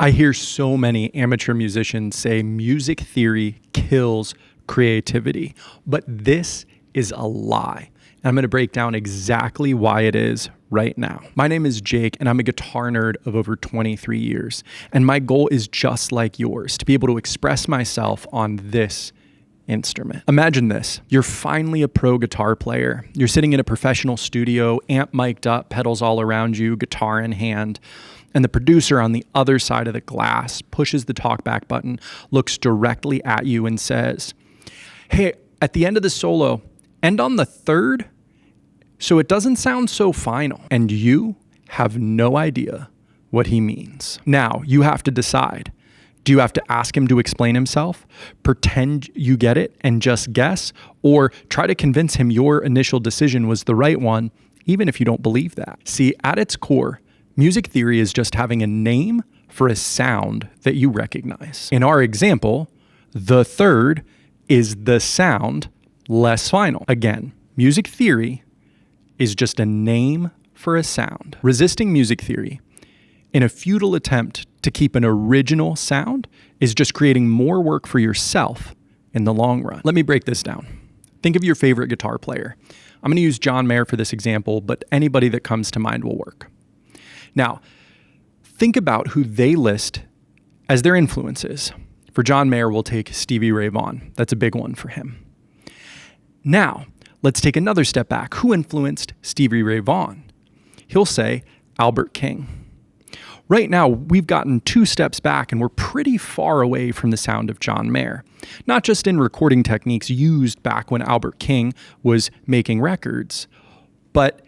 I hear so many amateur musicians say music theory kills creativity, but this is a lie. And I'm going to break down exactly why it is right now. My name is Jake, and I'm a guitar nerd of over 23 years. And my goal is just like yours, to be able to express myself on this instrument. Imagine this. You're finally a pro guitar player. You're sitting in a professional studio, amp mic'd up, pedals all around you, guitar in hand. And the producer on the other side of the glass pushes the talkback button, looks directly at you and says, "Hey, at the end of the solo, end on the third so it doesn't sound so final." And you have no idea what he means. Now, you have to decide. Do you have to ask him to explain himself, pretend you get it and just guess, or try to convince him your initial decision was the right one, even if you don't believe that? See, at its core, music theory is just having a name for a sound that you recognize. In our example, the third is the sound less final. Again, music theory is just a name for a sound. Resisting music theory in a futile attempt to keep an original sound is just creating more work for yourself in the long run. Let me break this down. Think of your favorite guitar player. I'm going to use John Mayer for this example, but anybody that comes to mind will work. Now, think about who they list as their influences. For John Mayer, we'll take Stevie Ray Vaughan. That's a big one for him. Now, let's take another step back. Who influenced Stevie Ray Vaughan? He'll say Albert King. Right now, we've gotten 2 steps back and we're pretty far away from the sound of John Mayer. Not just in recording techniques used back when Albert King was making records, but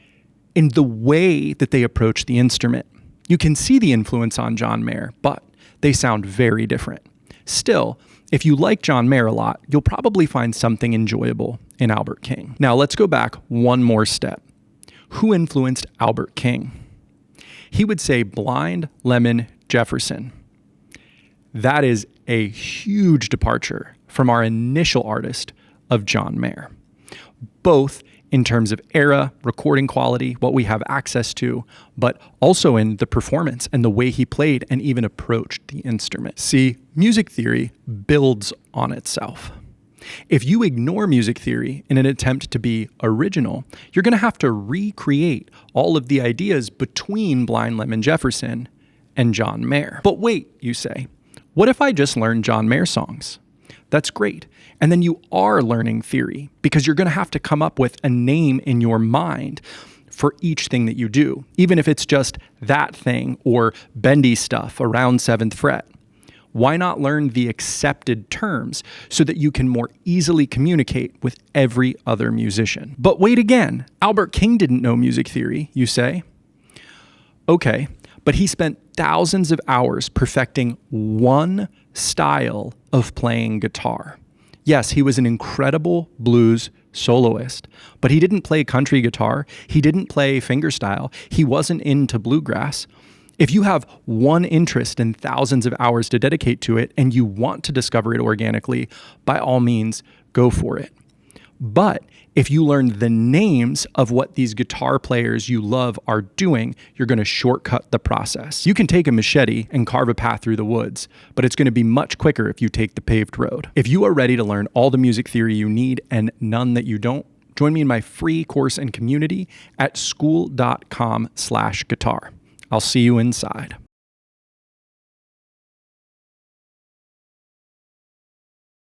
in the way that they approach the instrument. You can see the influence on John Mayer, but they sound very different. Still, if you like John Mayer a lot, you'll probably find something enjoyable in Albert King. Now, let's go back one more step. Who influenced Albert King? He would say Blind Lemon Jefferson. That is a huge departure from our initial artist of John Mayer, both in terms of era, recording quality, what we have access to, but also in the performance and the way he played and even approached the instrument. See, music theory builds on itself. If you ignore music theory in an attempt to be original, you're going to have to recreate all of the ideas between Blind Lemon Jefferson and John Mayer. But wait, you say, what if I just learned John Mayer songs? That's great. And then you are learning theory because you're going to have to come up with a name in your mind for each thing that you do, even if it's just that thing or bendy stuff around 7th fret. Why not learn the accepted terms so that you can more easily communicate with every other musician? But wait again, Albert King didn't know music theory, you say? Okay, but he spent thousands of hours perfecting one style of playing guitar. Yes, he was an incredible blues soloist, but he didn't play country guitar. He didn't play fingerstyle. He wasn't into bluegrass. If you have one interest and thousands of hours to dedicate to it and you want to discover it organically, by all means, go for it. But if you learn the names of what these guitar players you love are doing, you're going to shortcut the process. You can take a machete and carve a path through the woods, but it's going to be much quicker if you take the paved road. If you are ready to learn all the music theory you need and none that you don't, join me in my free course and community at school.com/guitar. I'll see you inside.